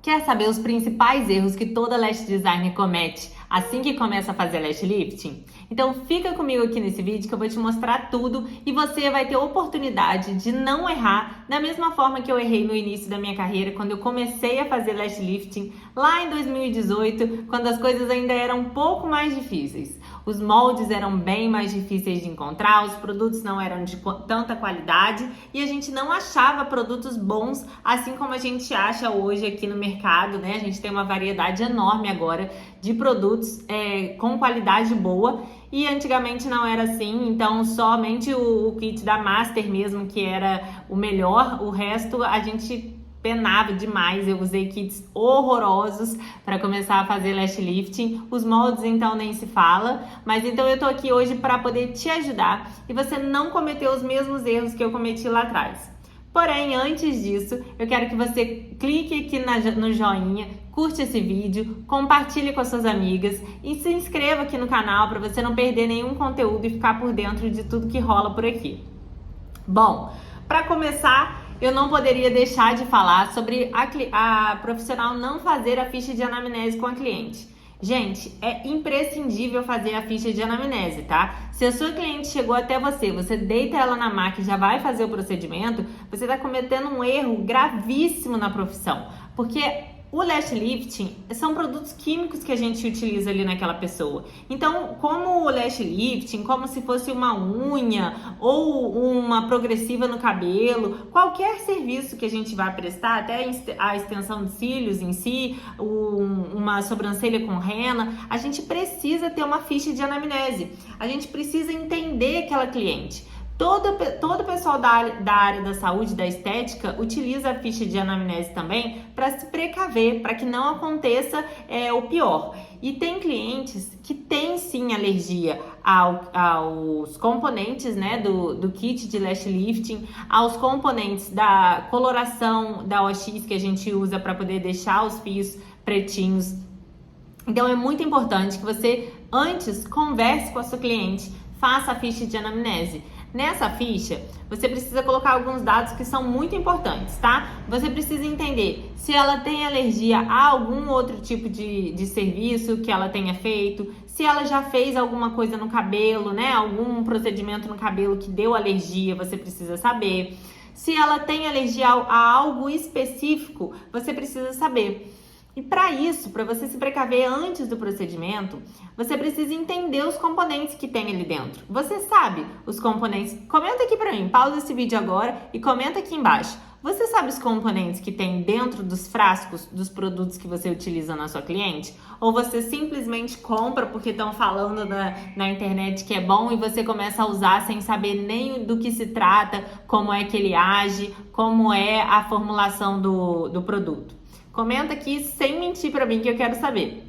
Quer saber os principais erros que toda lash designer comete assim que começa a fazer lash lifting? Então fica comigo aqui nesse vídeo que eu vou te mostrar tudo e você vai ter a oportunidade de não errar da mesma forma que eu errei no início da minha carreira, quando eu comecei a fazer lash lifting lá em 2018, quando as coisas ainda eram um pouco mais difíceis. Os moldes eram bem mais difíceis de encontrar, os produtos não eram de tanta qualidade e a gente não achava produtos bons assim como a gente acha hoje aqui no mercado, né? A gente tem uma variedade enorme agora de produtos com qualidade boa e antigamente não era assim, então somente o kit da Master mesmo que era o melhor, o resto a gente penava demais. Eu usei kits horrorosos para começar a fazer lash lifting. Os moldes então nem se fala, mas então eu tô aqui hoje para poder te ajudar e você não cometer os mesmos erros que eu cometi lá atrás. Porém, antes disso, eu quero que você clique aqui no joinha, curte esse vídeo, compartilhe com as suas amigas e se inscreva aqui no canal para você não perder nenhum conteúdo e ficar por dentro de tudo que rola por aqui. Bom, para começar, eu não poderia deixar de falar sobre a profissional não fazer a ficha de anamnese com a cliente. Gente, é imprescindível fazer a ficha de anamnese, tá? Se a sua cliente chegou até você deita ela na maca e já vai fazer o procedimento, você está cometendo um erro gravíssimo na profissão, porque o lash lifting são produtos químicos que a gente utiliza ali naquela pessoa. Então, como o lash lifting, como se fosse uma unha ou uma progressiva no cabelo, qualquer serviço que a gente vai prestar, até a extensão de cílios em si, uma sobrancelha com rena, a gente precisa ter uma ficha de anamnese. A gente precisa entender aquela cliente. Todo pessoal da área da saúde, da estética, utiliza a ficha de anamnese também para se precaver, para que não aconteça o pior. E tem clientes que têm sim alergia aos componentes, né, do kit de lash lifting, aos componentes da coloração da OX que a gente usa para poder deixar os fios pretinhos. Então é muito importante que você antes converse com a sua cliente, faça a ficha de anamnese. Nessa ficha, você precisa colocar alguns dados que são muito importantes, tá? Você precisa entender se ela tem alergia a algum outro tipo de serviço que ela tenha feito, se ela já fez alguma coisa no cabelo, né? Algum procedimento no cabelo que deu alergia, você precisa saber. Se ela tem alergia a algo específico, você precisa saber. E para isso, para você se precaver antes do procedimento, você precisa entender os componentes que tem ali dentro. Você sabe os componentes? Comenta aqui para mim, pausa esse vídeo agora e comenta aqui embaixo. Você sabe os componentes que tem dentro dos frascos dos produtos que você utiliza na sua cliente? Ou você simplesmente compra porque estão falando na internet que é bom e você começa a usar sem saber nem do que se trata, como é que ele age, como é a formulação do produto? Comenta aqui sem mentir para mim que eu quero saber.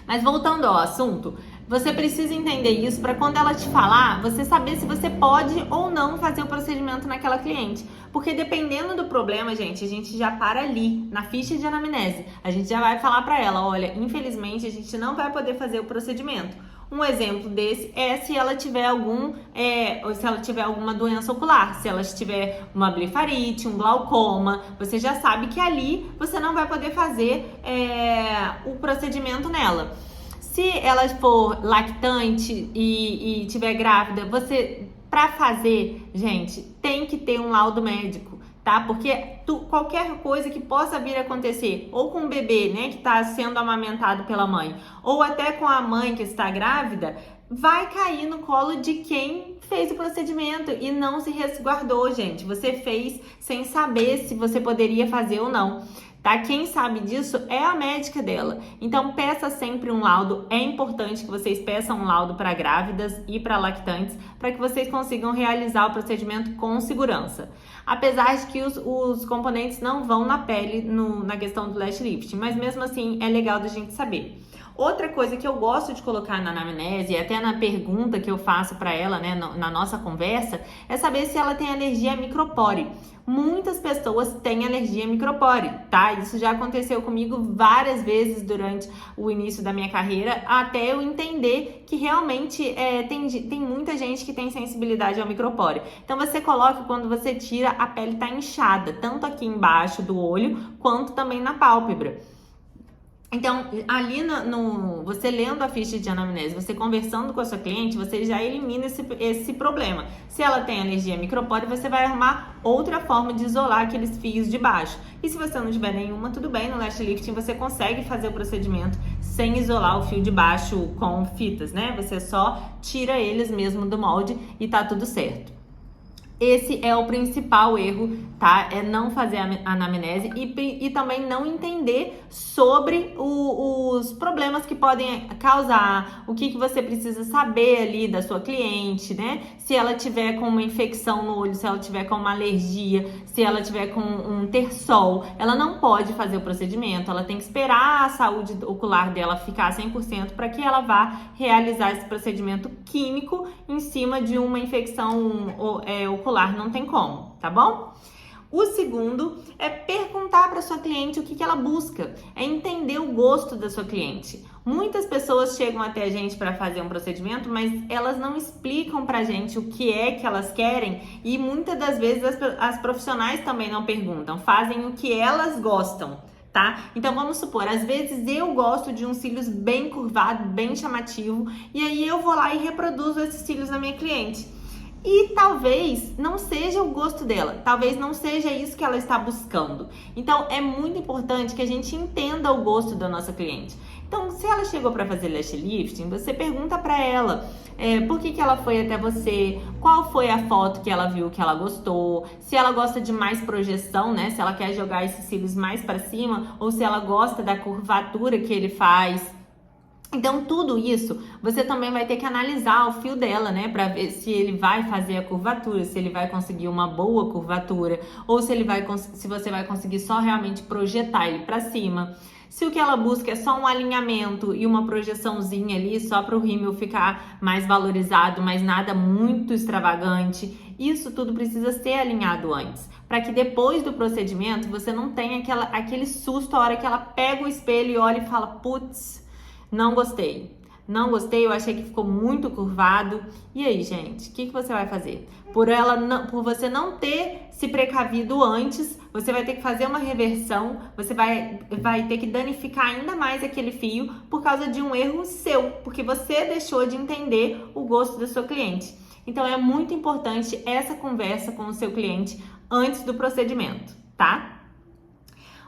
Mas voltando ao assunto, você precisa entender isso para quando ela te falar, você saber se você pode ou não fazer o procedimento naquela cliente. Porque dependendo do problema, gente, a gente já para ali, na ficha de anamnese. A gente já vai falar para ela, olha, infelizmente a gente não vai poder fazer o procedimento. Um exemplo desse é se ela tiver alguma doença ocular, se ela tiver uma blefarite, um glaucoma, você já sabe que ali você não vai poder fazer o procedimento nela. Se ela for lactante e tiver grávida, para fazer, gente, tem que ter um laudo médico, tá? Porque qualquer coisa que possa vir a acontecer, ou com o bebê, né, que está sendo amamentado pela mãe, ou até com a mãe que está grávida, vai cair no colo de quem fez o procedimento e não se resguardou, gente. Você fez sem saber se você poderia fazer ou não. Tá? Quem sabe disso é a médica dela. Então, peça sempre um laudo. É importante que vocês peçam um laudo para grávidas e para lactantes, para que vocês consigam realizar o procedimento com segurança. Apesar de que os componentes não vão na pele na questão do lash lifting, mas mesmo assim é legal da gente saber. Outra coisa que eu gosto de colocar na anamnese, até na pergunta que eu faço para ela, né, na nossa conversa, é saber se ela tem alergia a micropore. Muitas pessoas têm alergia a micropore, tá? Isso já aconteceu comigo várias vezes durante o início da minha carreira, até eu entender que realmente tem muita gente que tem sensibilidade ao micropore. Então você coloca quando você tira, a pele tá inchada, tanto aqui embaixo do olho, quanto também na pálpebra. Então, ali você lendo a ficha de anamnese, você conversando com a sua cliente, você já elimina esse problema. Se ela tem alergia a micropore, você vai arrumar outra forma de isolar aqueles fios de baixo. E se você não tiver nenhuma, tudo bem, no Lash Lifting você consegue fazer o procedimento sem isolar o fio de baixo com fitas, né? Você só tira eles mesmo do molde e tá tudo certo. Esse é o principal erro, tá? É não fazer a anamnese e também não entender sobre os problemas que podem causar, o que você precisa saber ali da sua cliente, né? Se ela tiver com uma infecção no olho, se ela tiver com uma alergia, se ela tiver com um terçol, ela não pode fazer o procedimento, ela tem que esperar a saúde ocular dela ficar 100% para que ela vá realizar esse procedimento químico em cima de uma infecção ocular. Não tem como, tá bom? O segundo é perguntar para sua cliente o que ela busca, é entender o gosto da sua cliente. Muitas pessoas chegam até a gente para fazer um procedimento, mas elas não explicam pra gente o que é que elas querem e muitas das vezes as profissionais também não perguntam, fazem o que elas gostam. Tá? Então vamos supor, às vezes eu gosto de uns cílios bem curvado, bem chamativo, e aí eu vou lá e reproduzo esses cílios na minha cliente. E talvez não seja o gosto dela, talvez não seja isso que ela está buscando. Então é muito importante que a gente entenda o gosto da nossa cliente. Então, se ela chegou para fazer lash lifting, você pergunta para ela por que ela foi até você, qual foi a foto que ela viu que ela gostou, se ela gosta de mais projeção, né? Se ela quer jogar esses cílios mais para cima ou se ela gosta da curvatura que ele faz. Então, tudo isso, você também vai ter que analisar o fio dela, né? Pra ver se ele vai fazer a curvatura, se ele vai conseguir uma boa curvatura, ou se você vai conseguir só realmente projetar ele pra cima. Se o que ela busca é só um alinhamento e uma projeçãozinha ali, só para o rímel ficar mais valorizado, mas nada muito extravagante, isso tudo precisa ser alinhado antes, para que depois do procedimento você não tenha aquele susto a hora que ela pega o espelho e olha e fala, putz, não gostei, eu achei que ficou muito curvado. E aí, gente, o que você vai fazer? Por você não ter se precavido antes, você vai ter que fazer uma reversão, você vai ter que danificar ainda mais aquele fio por causa de um erro seu, porque você deixou de entender o gosto do seu cliente. Então, é muito importante essa conversa com o seu cliente antes do procedimento, tá?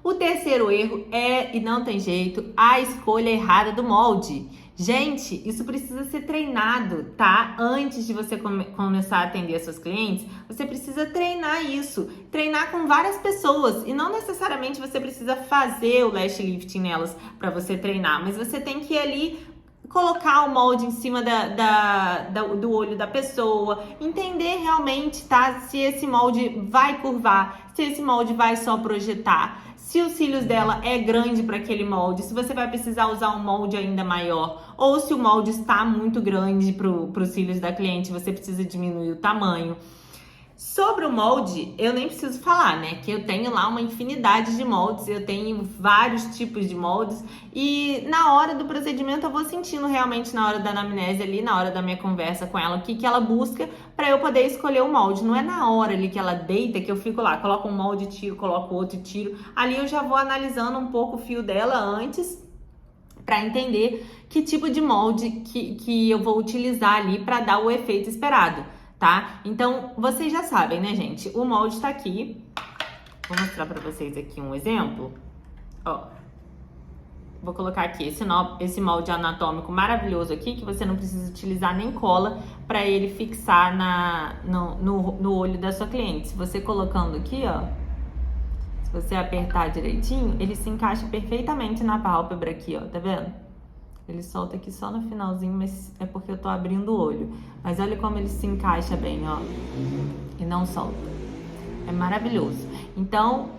O terceiro erro e não tem jeito, a escolha errada do molde. Gente, isso precisa ser treinado, tá? Antes de você começar a atender seus clientes, você precisa treinar isso. Treinar com várias pessoas. E não necessariamente você precisa fazer o lash lifting nelas para você treinar, mas você tem que ir ali colocar o molde em cima do olho da pessoa, entender realmente, tá? Se esse molde vai curvar, se esse molde vai só projetar, se os cílios dela é grande para aquele molde, se você vai precisar usar um molde ainda maior, ou se o molde está muito grande para os cílios da cliente, você precisa diminuir o tamanho. Sobre o molde, eu nem preciso falar, né? Que eu tenho lá uma infinidade de moldes, eu tenho vários tipos de moldes e na hora do procedimento eu vou sentindo realmente na hora da anamnese ali, na hora da minha conversa com ela, o que ela busca para eu poder escolher o molde. Não é na hora ali que ela deita que eu fico lá, coloco um molde, tiro, coloco outro e tiro. Ali eu já vou analisando um pouco o fio dela antes para entender que tipo de molde que eu vou utilizar ali para dar o efeito esperado. Tá? Então, vocês já sabem, né, gente? O molde tá aqui. Vou mostrar pra vocês aqui um exemplo. Ó. Vou colocar aqui esse molde anatômico maravilhoso aqui, que você não precisa utilizar nem cola pra ele fixar no olho da sua cliente. Se você colocando aqui, ó, se você apertar direitinho, ele se encaixa perfeitamente na pálpebra aqui, ó, tá vendo? Ele solta aqui só no finalzinho, mas é porque eu tô abrindo o olho. Mas olha como ele se encaixa bem, ó. E não solta. É maravilhoso. Então,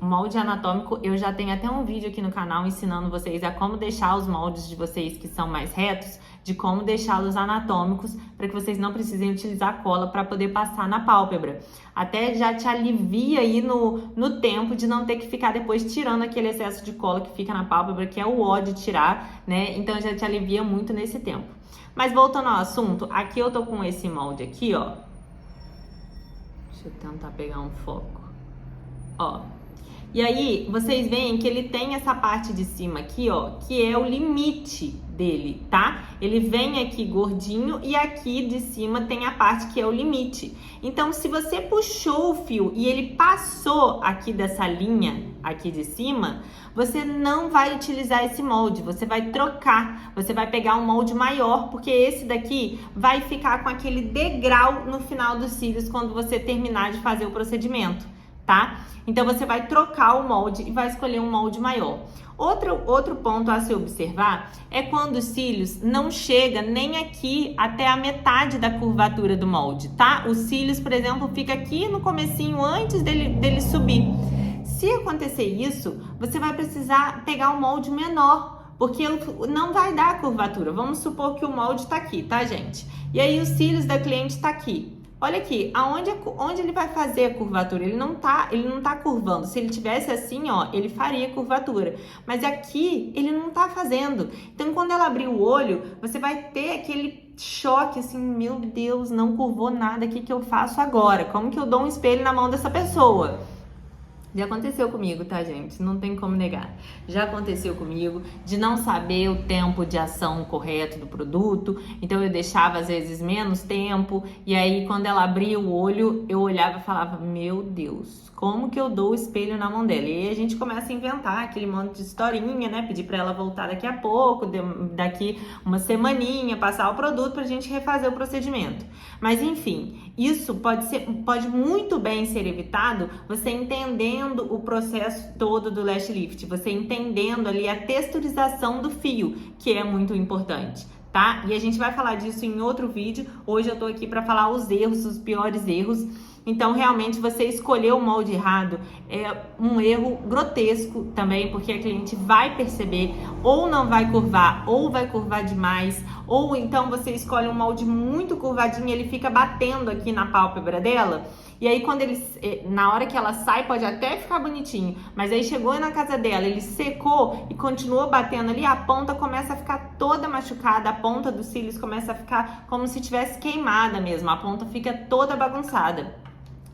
o molde anatômico, eu já tenho até um vídeo aqui no canal ensinando vocês a como deixar os moldes de vocês que são mais retos, de como deixá-los anatômicos, para que vocês não precisem utilizar cola para poder passar na pálpebra. Até já te alivia aí no tempo de não ter que ficar depois tirando aquele excesso de cola que fica na pálpebra, que é o ó de tirar, né? Então já te alivia muito nesse tempo. Mas voltando ao assunto, aqui eu tô com esse molde aqui, ó. Deixa eu tentar pegar um foco. Ó. E aí, vocês veem que ele tem essa parte de cima aqui, ó, que é o limite dele, tá? Ele vem aqui gordinho e aqui de cima tem a parte que é o limite. Então, se você puxou o fio e ele passou aqui dessa linha aqui de cima, você não vai utilizar esse molde, você vai trocar, você vai pegar um molde maior, porque esse daqui vai ficar com aquele degrau no final dos cílios quando você terminar de fazer o procedimento, tá? Então, você vai trocar o molde e vai escolher um molde maior. Outro ponto a se observar é quando os cílios não chega nem aqui até a metade da curvatura do molde, tá? Os cílios, por exemplo, fica aqui no comecinho antes dele subir. Se acontecer isso, você vai precisar pegar um molde menor, porque não vai dar a curvatura. Vamos supor que o molde tá aqui, tá, gente? E aí os cílios da cliente tá aqui. Olha aqui, onde ele vai fazer a curvatura? Ele não tá curvando. Se ele tivesse assim, ó, ele faria curvatura. Mas aqui, ele não tá fazendo. Então, quando ela abrir o olho, você vai ter aquele choque, assim, meu Deus, não curvou nada, o que eu faço agora? Como que eu dou um espelho na mão dessa pessoa? Já aconteceu comigo, tá, gente? Não tem como negar. Já aconteceu comigo de não saber o tempo de ação correto do produto. Então, eu deixava, às vezes, menos tempo. E aí, quando ela abria o olho, eu olhava e falava, meu Deus, como que eu dou o espelho na mão dela? E aí, a gente começa a inventar aquele monte de historinha, né? Pedir pra ela voltar daqui a pouco, daqui uma semaninha, passar o produto pra gente refazer o procedimento. Mas, enfim, isso pode muito bem ser evitado você entendendo o processo todo do lash lift, você entendendo ali a texturização do fio, que é muito importante, tá? E a gente vai falar disso em outro vídeo. Hoje eu tô aqui para falar os erros, os piores erros. Então, realmente, você escolher o molde errado é um erro grotesco também, porque a cliente vai perceber, ou não vai curvar, ou vai curvar demais, ou então você escolhe um molde muito curvadinho, ele fica batendo aqui na pálpebra dela. E aí, na hora que ela sai, pode até ficar bonitinho, mas aí chegou na casa dela, ele secou e continuou batendo ali, a ponta começa a ficar toda machucada, a ponta dos cílios começa a ficar como se tivesse queimada mesmo, a ponta fica toda bagunçada.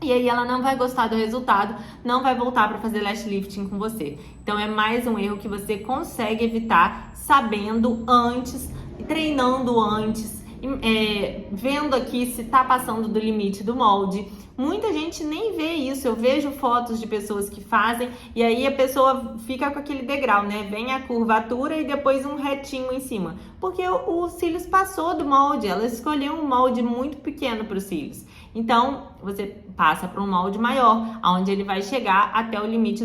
E aí ela não vai gostar do resultado, não vai voltar para fazer lash lifting com você. Então é mais um erro que você consegue evitar sabendo antes, treinando antes, vendo aqui se tá passando do limite do molde. Muita gente nem vê isso, eu vejo fotos de pessoas que fazem e aí a pessoa fica com aquele degrau, né? Vem a curvatura e depois um retinho em cima. Porque o cílios passou do molde, ela escolheu um molde muito pequeno para os cílios. Então, você passa para um molde maior, onde ele vai chegar até o limite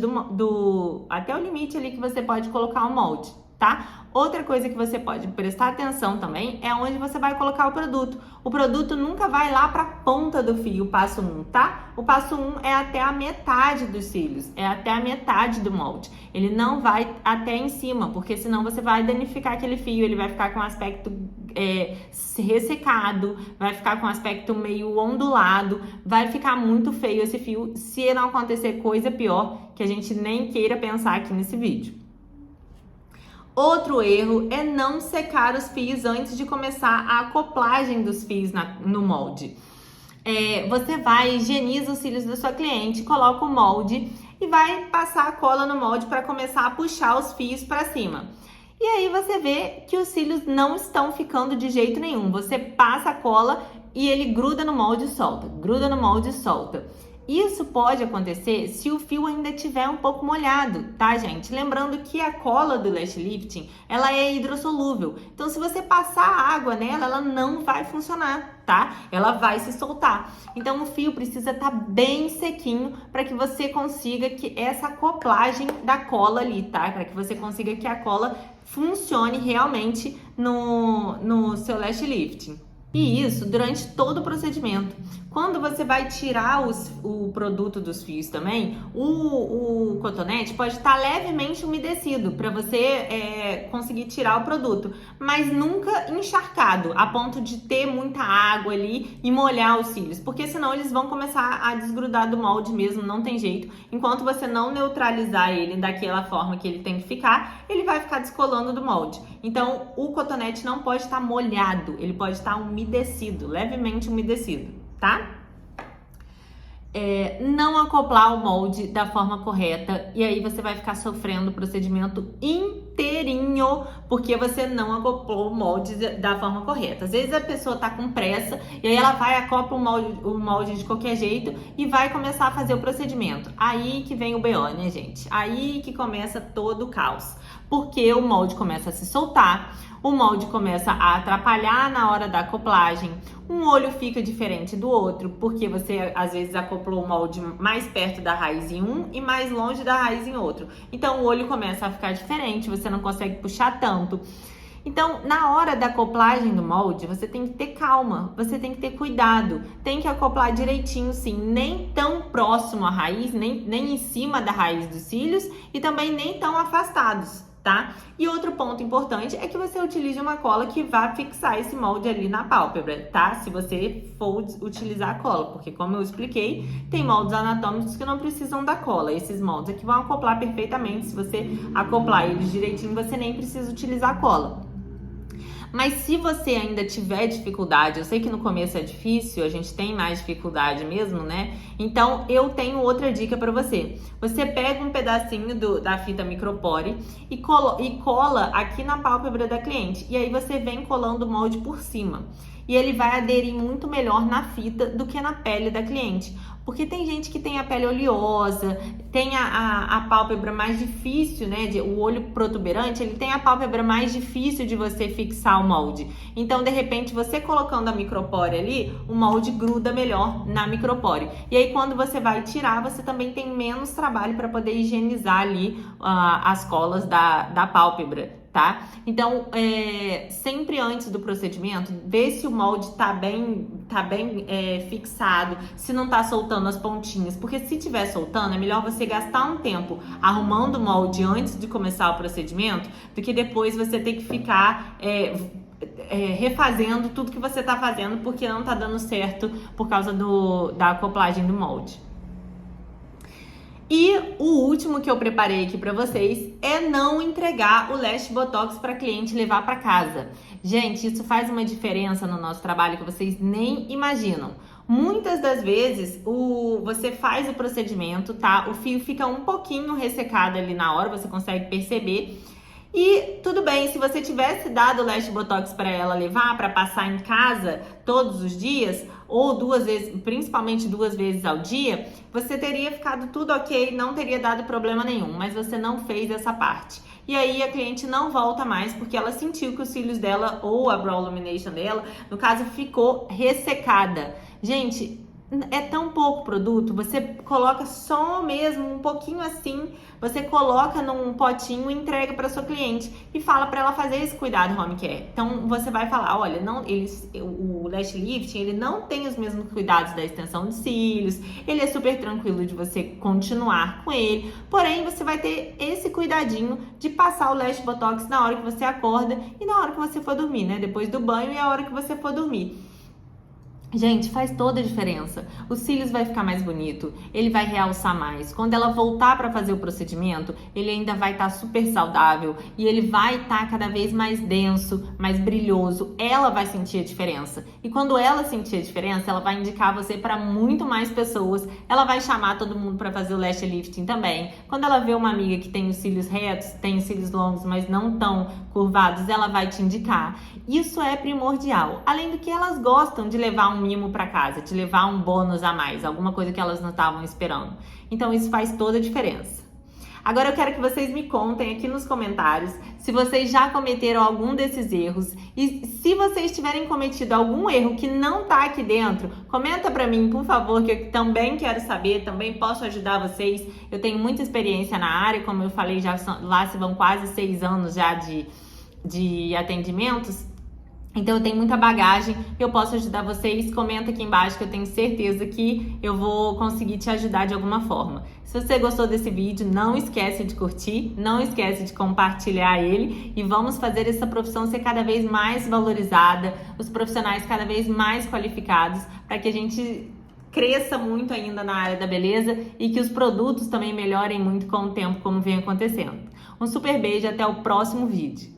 até o limite ali que você pode colocar o molde, tá? Outra coisa que você pode prestar atenção também é onde você vai colocar o produto. O produto nunca vai lá para a ponta do fio, o passo 1, tá? O passo 1 é até a metade dos cílios, é até a metade do molde. Ele não vai até em cima, porque senão você vai danificar aquele fio, ele vai ficar com um aspecto ressecado, vai ficar com um aspecto meio ondulado, vai ficar muito feio esse fio, se não acontecer coisa pior que a gente nem queira pensar aqui nesse vídeo. Outro erro é não secar os fios antes de começar a acoplagem dos fios no molde. Você vai, higieniza os cílios da sua cliente, coloca o molde e vai passar a cola no molde para começar a puxar os fios para cima. E aí você vê que os cílios não estão ficando de jeito nenhum. Você passa a cola e ele gruda no molde e solta, gruda no molde e solta. Isso pode acontecer se o fio ainda estiver um pouco molhado, tá, gente? Lembrando que a cola do lash lifting, ela é hidrossolúvel. Então, se você passar água nela, ela não vai funcionar, tá? Ela vai se soltar. Então, o fio precisa estar bem sequinho para que você consiga que essa acoplagem da cola ali, tá? Para que você consiga que a cola funcione realmente no seu lash lifting. E isso durante todo o procedimento. Quando você vai tirar o produto dos fios também, o cotonete pode estar levemente umedecido para você conseguir tirar o produto, mas nunca encharcado, a ponto de ter muita água ali e molhar os cílios, porque senão eles vão começar a desgrudar do molde mesmo, não tem jeito. Enquanto você não neutralizar ele daquela forma que ele tem que ficar, ele vai ficar descolando do molde. Então, o cotonete não pode estar molhado, ele pode estar umedecido, levemente umedecido. Tá? Não acoplar o molde da forma correta e aí você vai ficar sofrendo o procedimento inteirinho porque você não acoplou o molde da forma correta. Às vezes a pessoa tá com pressa e aí ela vai acopla o molde de qualquer jeito e vai começar a fazer o procedimento. Aí que vem o BO, né, gente? Aí que começa todo o caos, porque o molde começa a se soltar, o molde começa a atrapalhar na hora da acoplagem, um olho fica diferente do outro, porque você às vezes acoplou o molde mais perto da raiz em um e mais longe da raiz em outro. Então o olho começa a ficar diferente, você não consegue puxar tanto. Então, na hora da acoplagem do molde, você tem que ter calma, você tem que ter cuidado, tem que acoplar direitinho sim, nem tão próximo à raiz, nem em cima da raiz dos cílios e também nem tão afastados. Tá? E outro ponto importante é que você utilize uma cola que vá fixar esse molde ali na pálpebra, tá? Se você for utilizar a cola, porque como eu expliquei, tem moldes anatômicos que não precisam da cola. Esses moldes aqui vão acoplar perfeitamente. Se você acoplar eles direitinho, você nem precisa utilizar a cola. Mas se você ainda tiver dificuldade, eu sei que no começo é difícil, a gente tem mais dificuldade mesmo, né? Então eu tenho outra dica para você. Você pega um pedacinho da fita micropore e cola aqui na pálpebra da cliente. E aí você vem colando o molde por cima. E ele vai aderir muito melhor na fita do que na pele da cliente. Porque tem gente que tem a pele oleosa, tem a pálpebra mais difícil, né? O olho protuberante, ele tem a pálpebra mais difícil de você fixar o molde. Então, de repente, você colocando a micropore ali, o molde gruda melhor na micropore. E aí, quando você vai tirar, você também tem menos trabalho para poder higienizar ali as colas da pálpebra. Tá? Então, sempre antes do procedimento, vê se o molde tá bem fixado, se não tá soltando as pontinhas, porque se tiver soltando, é melhor você gastar um tempo arrumando o molde antes de começar o procedimento, do que depois você ter que ficar refazendo tudo que você tá fazendo porque não tá dando certo por causa da acoplagem do molde. E o último que eu preparei aqui para vocês é não entregar o Lash Botox para cliente levar para casa. Gente, isso faz uma diferença no nosso trabalho que vocês nem imaginam. Muitas das vezes você faz o procedimento, tá? O fio fica um pouquinho ressecado ali na hora, você consegue perceber. E tudo bem, se você tivesse dado o Lash Botox para ela levar, para passar em casa todos os dias, ou 2 vezes, principalmente 2 vezes ao dia, você teria ficado tudo ok, não teria dado problema nenhum, mas você não fez essa parte. E aí a cliente não volta mais porque ela sentiu que os cílios dela ou a brow illumination dela, no caso, ficou ressecada. Gente, é tão pouco produto, você coloca só mesmo um pouquinho assim, você coloca num potinho e entrega para sua cliente e fala para ela fazer esse cuidado home care. Então você vai falar, olha, o lash lifting, ele não tem os mesmos cuidados da extensão de cílios, ele é super tranquilo de você continuar com ele, porém você vai ter esse cuidadinho de passar o lash botox na hora que você acorda e na hora que você for dormir, né? Depois do banho e a hora que você for dormir. Gente, faz toda a diferença. Os cílios vai ficar mais bonito, ele vai realçar mais. Quando ela voltar para fazer o procedimento, ele ainda vai estar super saudável e ele vai estar cada vez mais denso, mais brilhoso. Ela vai sentir a diferença. E quando ela sentir a diferença, ela vai indicar você para muito mais pessoas. Ela vai chamar todo mundo para fazer o lash lifting também. Quando ela vê uma amiga que tem os cílios retos, tem os cílios longos, mas não tão curvados, ela vai te indicar. Isso é primordial. Além do que elas gostam de levar um mimo para casa, de levar um bônus a mais, alguma coisa que elas não estavam esperando. Então isso faz toda a diferença. Agora eu quero que vocês me contem aqui nos comentários se vocês já cometeram algum desses erros e se vocês tiverem cometido algum erro que não tá aqui dentro, comenta pra mim, por favor, que eu também quero saber, também posso ajudar vocês. Eu tenho muita experiência na área, como eu falei, lá se vão quase 6 anos já de atendimentos. Então eu tenho muita bagagem, eu posso ajudar vocês. Comenta aqui embaixo que eu tenho certeza que eu vou conseguir te ajudar de alguma forma. Se você gostou desse vídeo, não esquece de curtir, não esquece de compartilhar ele e vamos fazer essa profissão ser cada vez mais valorizada, os profissionais cada vez mais qualificados, para que a gente cresça muito ainda na área da beleza e que os produtos também melhorem muito com o tempo, como vem acontecendo. Um super beijo, até o próximo vídeo.